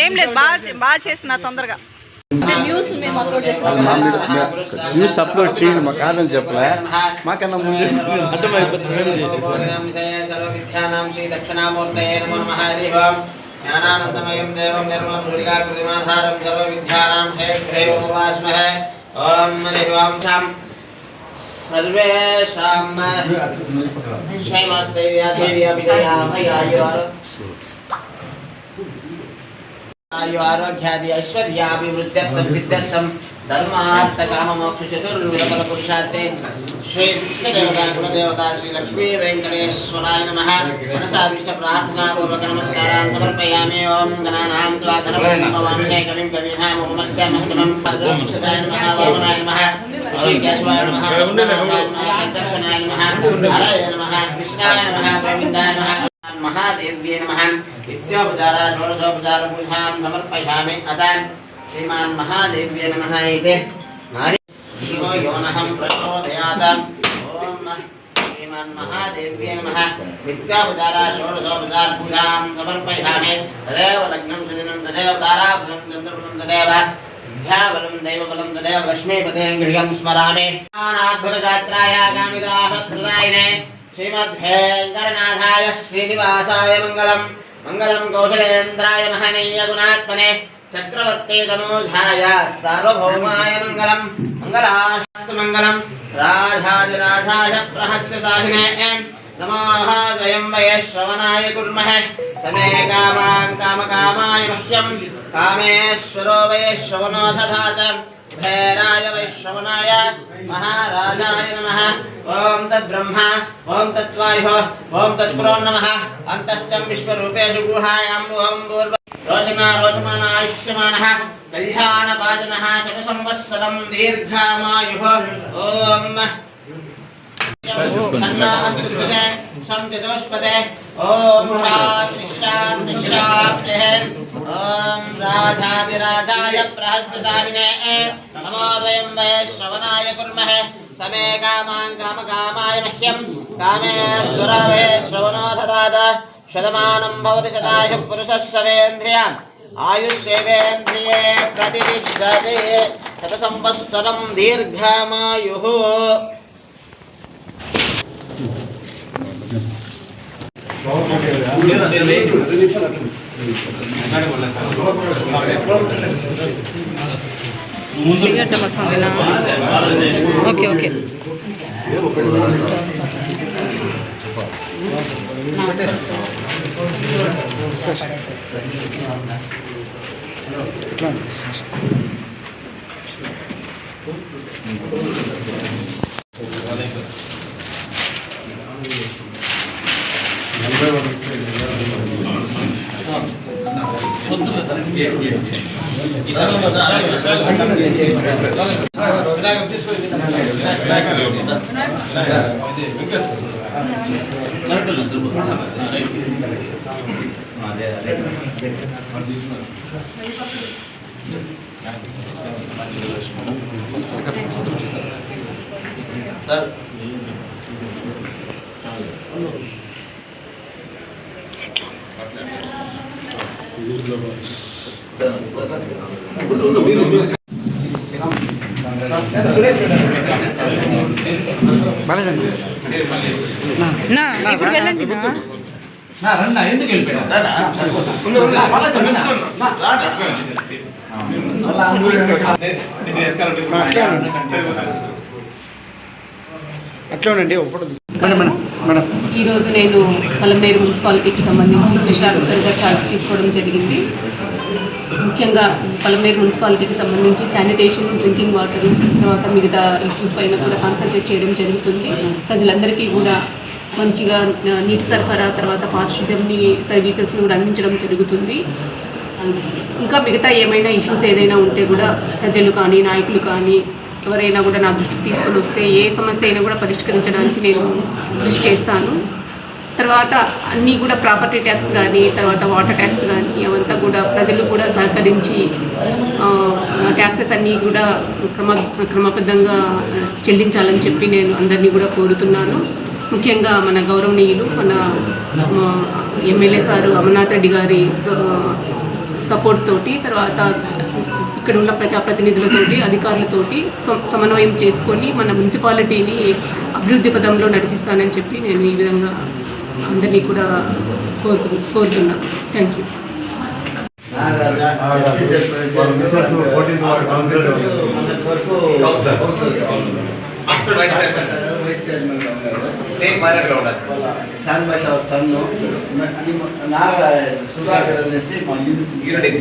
ఏం లేదు, బాగా చేసిన తొందరగా న్యూస్ అప్లోడ్ చేయండి, మాకు కాదని చెప్పలే, మాకన్నా ముందు అడ్డమైపోతుంది. జ్ఞానానందమయం దేవం నిర్మలం సూర్యాకృతిమాధారం సర్వ విద్యానాం హేగ్రేవముపాస్మహే. ఓం హరివాం శాం సర్వేషాం క్షేమస్థైర్య విజయా आयु आरोग्यादि ऐश्वर्याभिवृद्ध्यर्थं सिद्ध्यर्थं धर्मार्थ-काम-मोक्ष चतुर्विध पुरुषार्थे श्री देवता कुलदेवता श्री लक्ष्मी वेंकटेश्वराय नमः। मनसा विष्ट प्रार्थना पूर्वक नमस्कारान् समर्पयामि। ओम गणानां त्वा गणपतिं भवामहे कविं कवीनाम् उपमस्यामस्तमं पदक्षताय नमः। वामनाय नमः, श्रीकेशवाय नमः, संकर्षणाय नमः, हराय नमः, कृष्णाय नमः, गोविन्दाय नमः, महादेव्ये नमः। इत्योपचारा षोडशोपचार पूजां समर्पयामि। अतः श्रीमान् महादेव्ये नमः इति नारीयो योनहं प्रचोदयात्। ओम श्रीमान् महादेव्ये नमः। इत्योपचारा षोडशोपचार पूजां समर्पयामि। तदेव लग्नं सुदिनं तदेव ताराबलं चन्द्रबलं तदेव विद्याबलं दैवबलं तदेव लक्ष्मीपते गृहं स्मरामि। अनाद्भुतगात्राय कामिदाः प्रदायिने श्रीमद्वेंकटनाथाय श्रीनिवासाय मङ्गलम्। मंगलम कौशलेन्द्राय महनीय गुणात्मने चक्रवर्ती तनूजाय सार्वभौमाय मंगलम। मंगलाशास्तु मंगलम राजाधिराजाय प्रहस्यसाहिने नमः। द्वयं वये श्रवणाय कुर्महे समे कामान् कामकामाय मह्यं कामेश्वरो वये श्रवणो दधात। भैराय वैश्रवणाय महाराजाय नमः। ओम तद्ब्रह्मा ओम तत्वायुः ओम तत्पुरो नमः। अन्तश्चं विश्वरूपेषु गुहायां ओम पूर्व रोशमान आयुष्यमानः कल्याणभाजनः शतसंवत्सरं दीर्घामायुः। ओम चतुष्पदे ओम शांति शांति शांतिः। ओम राजाधिराजाय प्रहस्यसाहिने नमो। द्वयं वये श्रवणाय कुर्महे समे कामान् कामकामाय मह्यं कामेश्वर वये श्रवणो दधात। शतमानं भवति शतायुः पुरुषः सवेन्द्रियम् आयुष्येवेन्द्रिये प्रतिष्ठते शतसंवत्सरं दीर्घामायुः। ఓకే ఓకే ఇప్పుడు వెళ్ళండి ఎందుకు వెళ్ళిపోయినా అట్లా ఉండండి. ఈరోజు నేను పలంనేరు మున్సిపాలిటీకి సంబంధించి స్పెషల్ ఆఫీసర్గా ఛార్జ్ తీసుకోవడం జరిగింది. ముఖ్యంగా పలంనేరు మున్సిపాలిటీకి సంబంధించి శానిటేషన్, డ్రింకింగ్ వాటర్, తర్వాత మిగతా ఇష్యూస్ పైన కూడా కాన్సన్ట్రేట్ చేయడం జరుగుతుంది. ప్రజలందరికీ కూడా మంచిగా నీటి సరఫరా, తర్వాత పారిశుద్ధ్యం సర్వీసెస్ని కూడా అందించడం జరుగుతుంది. ఇంకా మిగతా ఏమైనా ఇష్యూస్ ఏదైనా ఉంటే కూడా ప్రజలు కానీ నాయకులు కానీ ఎవరైనా కూడా నా దృష్టికి తీసుకొని వస్తే ఏ సమస్య అయినా కూడా పరిష్కరించడానికి నేను కృషి చేస్తాను. తర్వాత అన్నీ కూడా ప్రాపర్టీ ట్యాక్స్ కానీ, తర్వాత వాటర్ ట్యాక్స్ కానీ అవంతా కూడా ప్రజలు కూడా సహకరించి ట్యాక్సెస్ అన్నీ కూడా క్రమబద్ధంగా చెల్లించాలని చెప్పి నేను అందరినీ కూడా కోరుతున్నాను. ముఖ్యంగా మన గౌరవనీయులు మన ఎమ్మెల్యే సారు అమర్నాథ్ రెడ్డి గారి సపోర్ట్ తోటి, తర్వాత ఇక్కడ ఉన్న ప్రజాప్రతినిధులతోటి, అధికారులతోటి సమన్వయం చేసుకొని మన మున్సిపాలిటీని అభివృద్ధి పదంలో నడిపిస్తానని చెప్పి నేను ఈ విధంగా అందరినీ కూడా కోరుతున్నాను. Thank you. స్టేట్ మైనర్గా ఉండాలి. చాంద్ భాష సన్ను నాగ సుధాకర్ అనేసి మా యూనిట్